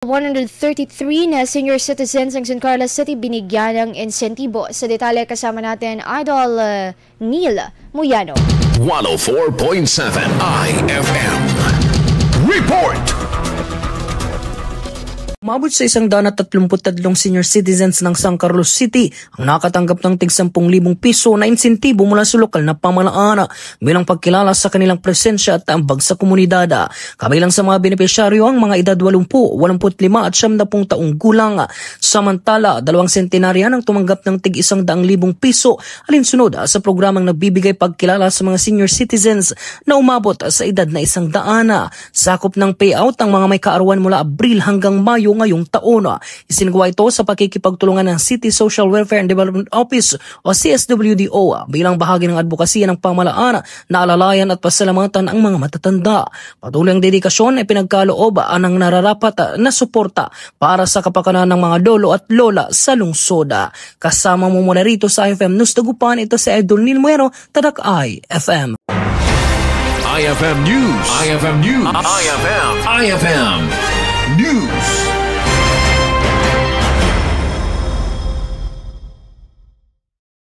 133 na senior citizens ng San Carlos City binigyan ng insentibo. Sa detalye kasama natin, Idol Neil Muyano. 104.7 IFM. Report! Umabot sa 133 senior citizens ng San Carlos City ang nakatanggap ng tig 10,000 piso na insentibo mula sa lokal na pamahalaan bilang pagkilala sa kanilang presensya at ambag sa komunidad. Kabilang sa mga benepisyaryo ang mga edad 80, 85 at 70 taong gulang. Samantala, 2 sentenarya ang tumanggap ng tig 100,000 piso alinsunod sa programang nagbibigay pagkilala sa mga senior citizens na umabot sa edad na 100. Sakop ng payout ang mga may kaarawan mula Abril hanggang Mayo ngayong taon. Isinagawa ito sa pakikipagtulungan ng City Social Welfare and Development Office o CSWDO bilang bahagi ng advokasya ng pamahalaan na alalayan at pasalamatan ang mga matatanda. Patuloy ang dedikasyon ay pinagkaloob ng nararapat na suporta para sa kapakanan ng mga lolo at lola sa lungsod. Kasama mo mula rito sa IFM News Dagupan, ito si Idol Neil Muyano, Tadak IFM. IFM News. IFM News. IFM News.